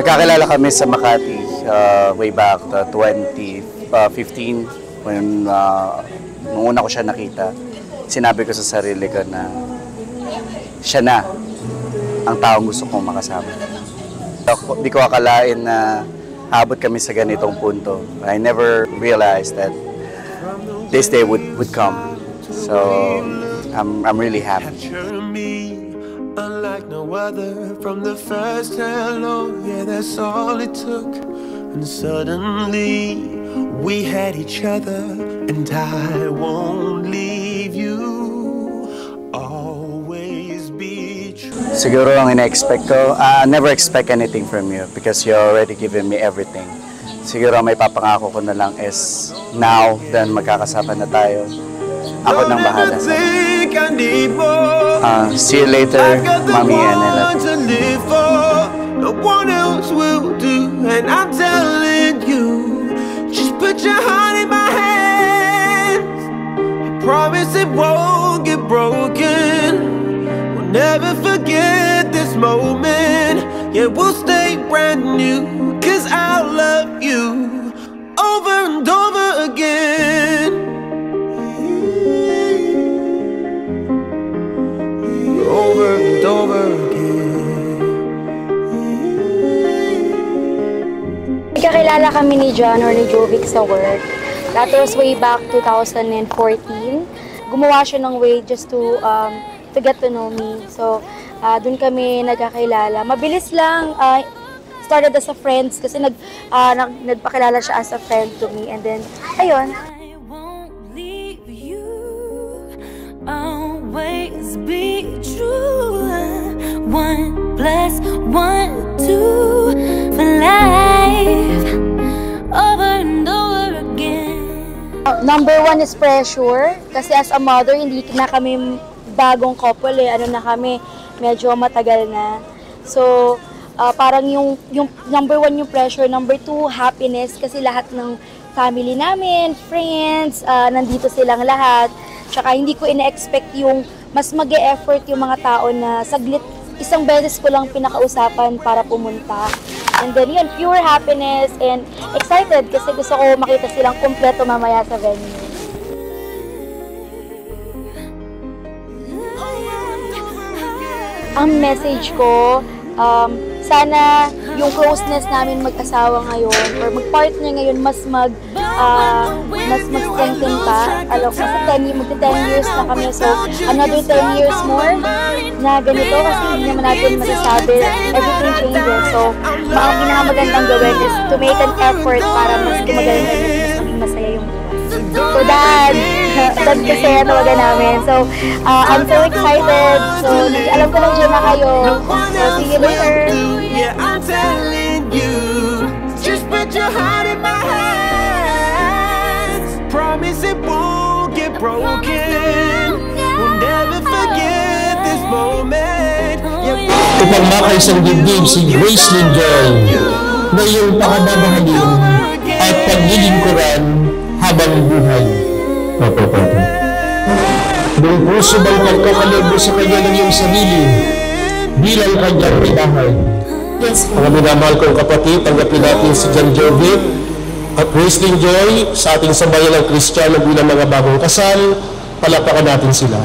Nagkakilala kami sa Makati way back 2015 when nung una ko siya nakita. Sinabi ko sa sarili ko na siya na ang taong gusto kong makasama. Di ko akalain na abot kami sa ganitong punto. I never realized that this day would come. So I'm really happy. Unlike no other, from the first hello, yeah, that's all it took. And suddenly we had each other, and I won't leave you, always be true. Siguro ang ina-expect ko, I never expect anything from you because you're already given me everything. Siguro may papangako ko na lang is now, then magkakasama na tayo. Ako nang bahala sa see you later, Mommy, and I love you. No one else will do, and I'm telling you, just put your heart in my hands. I promise it won't get broken. We'll never forget this moment. Yeah, we'll stay brand new, 'cause I'll love you over and over again. Over and over again. Nagkakilala kami ni John or ni Jovic sa work. That was way back 2014. Gumawa siya ng way just to get to know me. So, dun kami nagkakilala. Mabilis lang, started as a friends kasi nagpakilala siya as a friend to me. And then, ayun. Always be true. 1 + 1 2 for life, over and over again. Number 1 is pressure kasi as a mother hindi na kami bagong couple ano na kami, medyo matagal na. So parang yung number 1 yung pressure, number 2 happiness kasi lahat ng family namin, friends, nandito silang lahat. Tsaka hindi ko ina-expect yung mas mag-e-effort yung mga tao na saglit, isang beses ko lang pinakausapan para pumunta. And then yun, pure happiness and excited kasi gusto ko makita silang kumpleto mamaya sa venue. Ang message ko, sana yung closeness namin mag-asawa ngayon or mag-partner ngayon mas mag-strengthen pa. Alam ko, kasi magti-10 years na kami. So, another 10 years more na ganito kasi hindi naman natin masasabi. Everything changes. So, ang pinakamagandang gawin is to make an effort para mas gumagaling na yun, mas maging masaya yung so, Dad kasi tawagan namin. So, I'm so excited. So, alam ko lang dyan na kayo. So, see you later. Yeah, I'm telling you, just put your heart in my hands. Promise it won't get broken. We'll never forget this moment. Ipagmaka isang dibdib si Gracelyn Joy na iyong pakababahagin at paglilingkuran habang buhay. Buong puso bang pagkakalobo sa kanya ng iyong sarili bilang kanyang pinahay? Yes, mga minamahal kong kapatid, tanggapin natin si John Jovic at Gracelyn Joy sa ating sambayan ng Kristiyano bilang mga bagong kasal. Palakpakan natin sila.